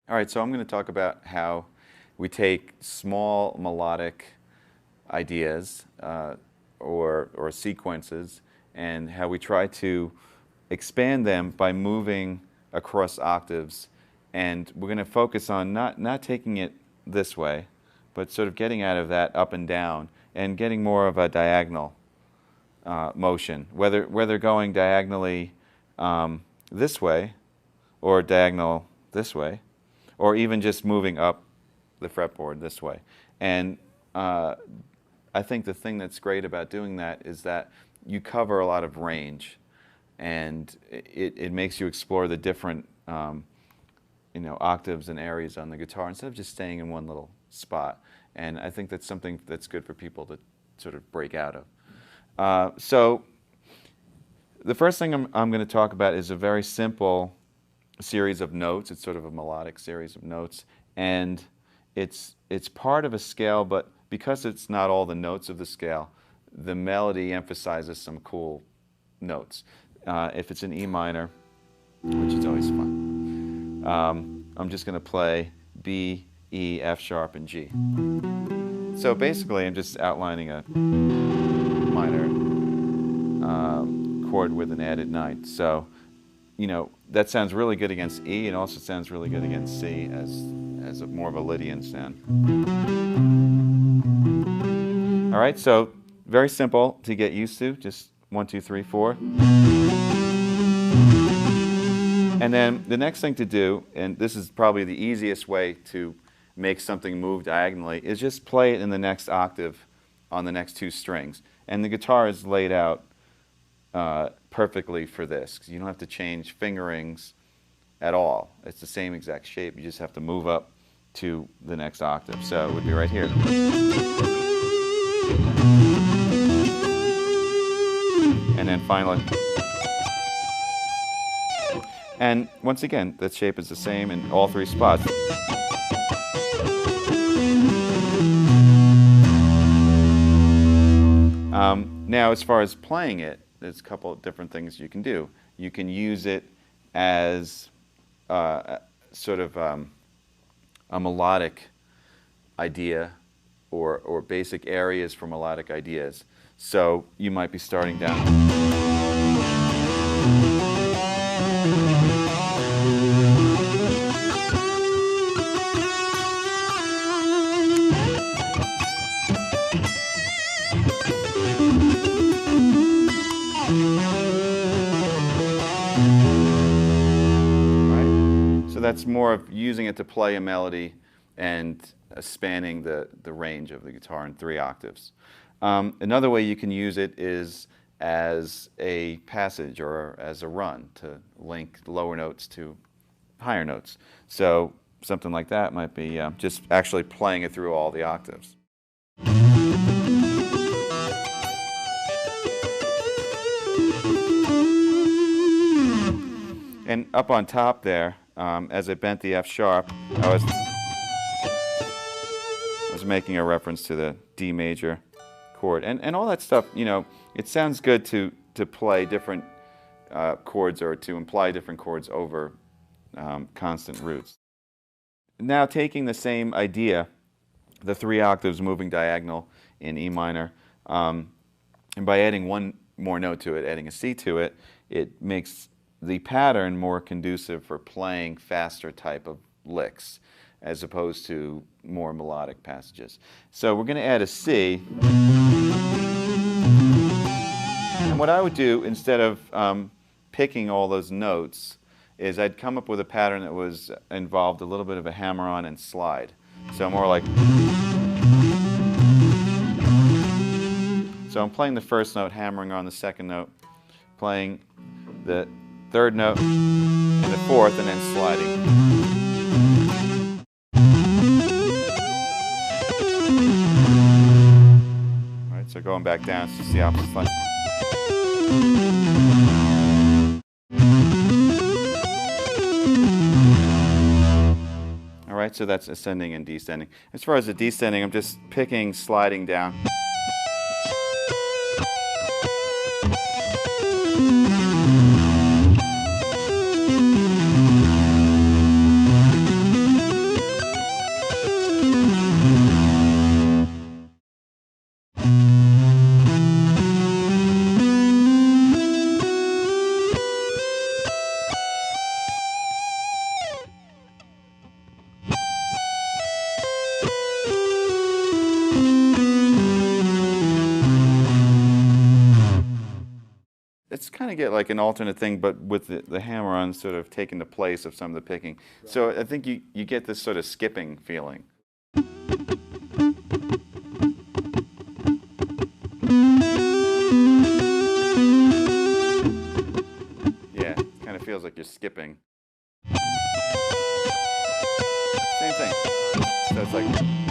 All right, so I'm going to talk about how we take small melodic ideas or sequences and how we try to expand them by moving across octaves. And we're going to focus on not taking it this way, but sort of getting out of that up and down and getting more of a diagonal motion, whether going diagonally this way or diagonal this way, or even just moving up the fretboard this way. And I think the thing that's great about doing that is that you cover a lot of range, and it makes you explore the different octaves and areas on the guitar instead of just staying in one little spot. And I think that's something that's good for people to sort of break out of. So the first thing I'm going to talk about is a very simple series of notes. It's sort of a melodic series of notes, and it's part of a scale, but because it's not all the notes of the scale, the melody emphasizes some cool notes. If it's an E minor, which is always fun, I'm just going to play B, E, F sharp, and G. So basically, I'm just outlining a minor chord with an added ninth. So, that sounds really good against E, and also sounds really good against C as more of a Lydian sound. All right, so very simple to get used to, just 1, 2, 3, 4. And then the next thing to do, and this is probably the easiest way to make something move diagonally, is just play it in the next octave on the next 2 strings. And the guitar is laid out perfectly for this, because you don't have to change fingerings at all. It's the same exact shape. You just have to move up to the next octave. So it would be right here. And then finally. And once again, the shape is the same in all 3 spots. Now, as far as playing it, there's a couple of different things you can do. You can use it as sort of a melodic idea or basic areas for melodic ideas. So you might be starting down. That's more of using it to play a melody and spanning the range of the guitar in 3 octaves. Another way you can use it is as a passage or as a run to link lower notes to higher notes. So something like that might be just actually playing it through all the octaves. And up on top there, as I bent the F sharp, I was making a reference to the D major chord. And all that stuff, it sounds good to play different chords or to imply different chords over constant roots. Now taking the same idea, the 3 octaves moving diagonal in E minor, and by adding one more note to it, adding a C to it, it makes the pattern more conducive for playing faster type of licks as opposed to more melodic passages. So we're going to add a C. And what I would do instead of picking all those notes is I'd come up with a pattern that was involved a little bit of a hammer-on and slide. So more like. So I'm playing the first note, hammering on the second note, playing the 3rd note and the 4th, and then sliding. All right, so going back down, it's just the opposite slide. All right, so that's ascending and descending. As far as the descending, I'm just picking, sliding down. of get like an alternate thing, but with the hammer-on sort of taking the place of some of the picking. Right. So I think you get this sort of skipping feeling. Yeah, it kind of feels like you're skipping. Same thing. So it's like...